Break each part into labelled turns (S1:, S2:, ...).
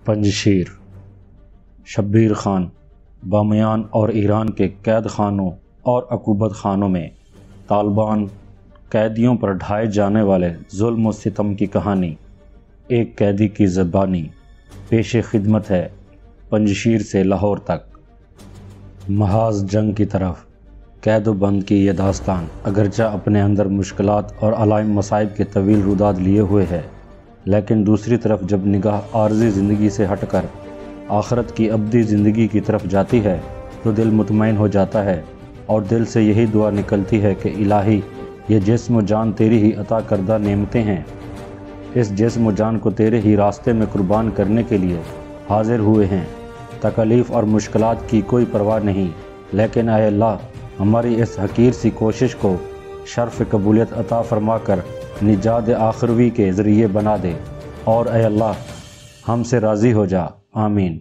S1: پنجشیر شبیر خان بامیان اور ایران کے قید خانوں اور عقوبت خانوں میں طالبان قیدیوں پر ڈھائے جانے والے ظلم و ستم کی کہانی ایک قیدی کی زبانی پیش خدمت ہے پنجشیر سے لاہور تک۔ محاذ جنگ کی طرف قید و بند کی یہ داستان اگرچہ اپنے اندر مشکلات اور علائم مصائب کے طویل روداد لیے ہوئے ہے، لیکن دوسری طرف جب نگاہ عارضی زندگی سے ہٹ کر آخرت کی ابدی زندگی کی طرف جاتی ہے تو دل مطمئن ہو جاتا ہے اور دل سے یہی دعا نکلتی ہے کہ الہی یہ جسم و جان تیری ہی عطا کردہ نعمتیں ہیں، اس جسم و جان کو تیرے ہی راستے میں قربان کرنے کے لیے حاضر ہوئے ہیں۔ تکالیف اور مشکلات کی کوئی پرواہ نہیں، لیکن اے اللہ ہماری اس حقیر سی کوشش کو شرف قبولیت عطا فرما کر نجات آخروی کے ذریعے بنا دے، اور اے اللہ ہم سے راضی ہو جا، آمین۔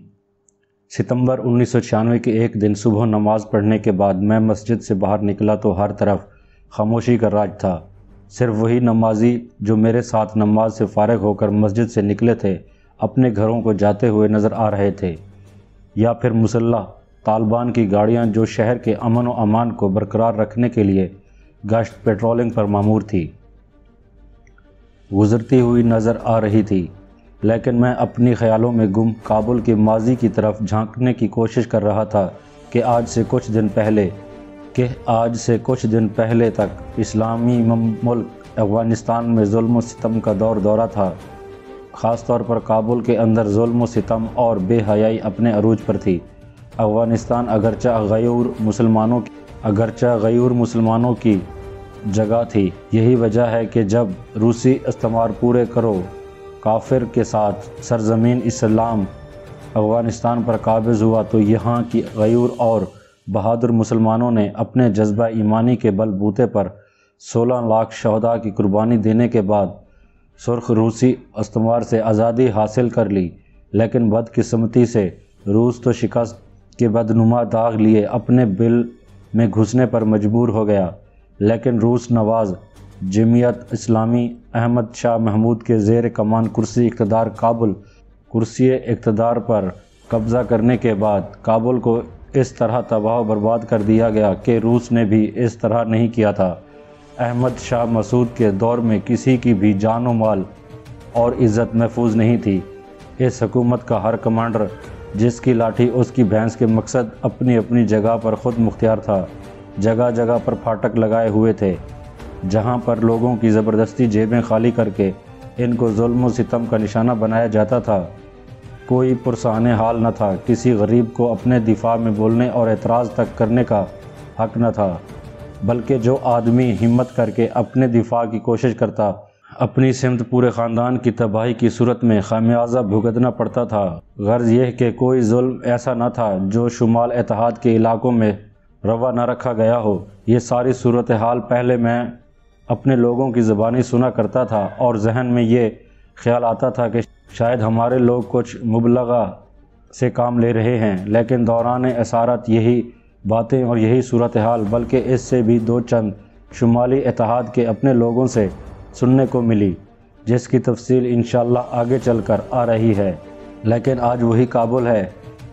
S1: ستمبر 1996 کے ایک دن صبح نماز پڑھنے کے بعد میں مسجد سے باہر نکلا تو ہر طرف خاموشی کا راج تھا۔ صرف وہی نمازی جو میرے ساتھ نماز سے فارغ ہو کر مسجد سے نکلے تھے اپنے گھروں کو جاتے ہوئے نظر آ رہے تھے، یا پھر مسلح طالبان کی گاڑیاں جو شہر کے امن و امان کو برقرار رکھنے کے لیے گشت پیٹرولنگ پر مامور تھی گزرتی ہوئی نظر آ رہی تھی، لیکن میں اپنی خیالوں میں گم کابل کے ماضی کی طرف جھانکنے کی کوشش کر رہا تھا کہ آج سے کچھ دن پہلے تک اسلامی ملک افغانستان میں ظلم و ستم کا دورہ تھا۔ خاص طور پر کابل کے اندر ظلم و ستم اور بے حیائی اپنے عروج پر تھی۔ افغانستان اگرچہ غیور مسلمانوں کی جگہ تھی، یہی وجہ ہے کہ جب روسی استعمار پورے کرو کافر کے ساتھ سرزمین اسلام افغانستان پر قابض ہوا تو یہاں کی غیور اور بہادر مسلمانوں نے اپنے جذبہ ایمانی کے بل بوتے پر 16 لاکھ شہداء کی قربانی دینے کے بعد سرخ روسی استعمار سے آزادی حاصل کر لی، لیکن بدقسمتی سے روس تو شکست کے بدنما داغ لیے اپنے بل میں گھسنے پر مجبور ہو گیا، لیکن روس نواز جمہوریت اسلامی احمد شاہ محمود کے زیر کمان کرسی اقتدار پر قبضہ کرنے کے بعد کابل کو اس طرح تباہ و برباد کر دیا گیا کہ روس نے بھی اس طرح نہیں کیا تھا۔ احمد شاہ مسعود کے دور میں کسی کی بھی جان و مال اور عزت محفوظ نہیں تھی۔ اس حکومت کا ہر کمانڈر جس کی لاٹھی اس کی بھینس کے مقصد اپنی اپنی جگہ پر خود مختار تھا۔ جگہ جگہ پر پھاٹک لگائے ہوئے تھے جہاں پر لوگوں کی زبردستی جیبیں خالی کر کے ان کو ظلم و ستم کا نشانہ بنایا جاتا تھا۔ کوئی پرسان حال نہ تھا، کسی غریب کو اپنے دفاع میں بولنے اور اعتراض تک کرنے کا حق نہ تھا، بلکہ جو آدمی ہمت کر کے اپنے دفاع کی کوشش کرتا اپنی سمت پورے خاندان کی تباہی کی صورت میں خمیازہ بھگتنا پڑتا تھا۔ غرض یہ کہ کوئی ظلم ایسا نہ تھا جو شمال اتحاد کے علاقوں میں روا نہ رکھا گیا ہو۔ یہ ساری صورتحال پہلے میں اپنے لوگوں کی زبانی سنا کرتا تھا اور ذہن میں یہ خیال آتا تھا کہ شاید ہمارے لوگ کچھ مبالغہ سے کام لے رہے ہیں، لیکن دوران اسارت یہی باتیں اور یہی صورتحال بلکہ اس سے بھی دو چند شمالی اتحاد کے اپنے لوگوں سے سننے کو ملی، جس کی تفصیل انشاءاللہ آگے چل کر آ رہی ہے۔ لیکن آج وہی کابل ہے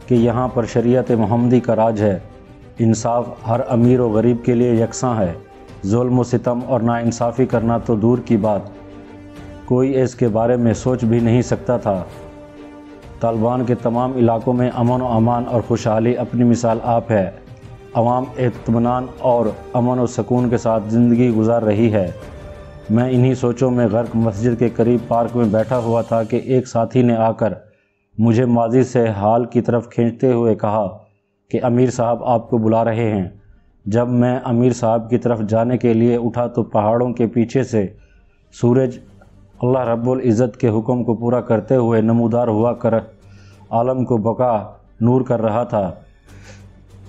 S1: کہ یہاں پر شریعت محمدی کا راج ہے، انصاف ہر امیر و غریب کے لیے یکساں ہے، ظلم و ستم اور ناانصافی کرنا تو دور کی بات، کوئی اس کے بارے میں سوچ بھی نہیں سکتا تھا۔ طالبان کے تمام علاقوں میں امن و امان اور خوشحالی اپنی مثال آپ ہے، عوام اطمینان اور امن و سکون کے ساتھ زندگی گزار رہی ہے۔ میں انہی سوچوں میں غرق مسجد کے قریب پارک میں بیٹھا ہوا تھا کہ ایک ساتھی نے آ کر مجھے ماضی سے حال کی طرف کھینچتے ہوئے کہا کہ امیر صاحب آپ کو بلا رہے ہیں۔ جب میں امیر صاحب کی طرف جانے کے لیے اٹھا تو پہاڑوں کے پیچھے سے سورج اللہ رب العزت کے حکم کو پورا کرتے ہوئے نمودار ہوا کر عالم کو بقا نور کر رہا تھا۔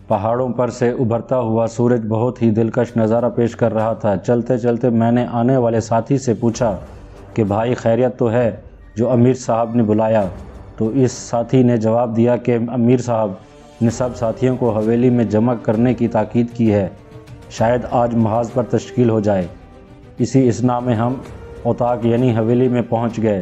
S1: پہاڑوں پر سے ابھرتا ہوا سورج بہت ہی دلکش نظارہ پیش کر رہا تھا۔ چلتے چلتے میں نے آنے والے ساتھی سے پوچھا کہ بھائی خیریت تو ہے جو امیر صاحب نے بلایا؟ تو اس ساتھی نے جواب دیا کہ امیر صاحب نے سب ساتھیوں کو حویلی میں جمع کرنے کی تاکید کی ہے، شاید آج محاذ پر تشکیل ہو جائے۔ اسی اثنا میں ہم اوتاق یعنی حویلی میں پہنچ گئے۔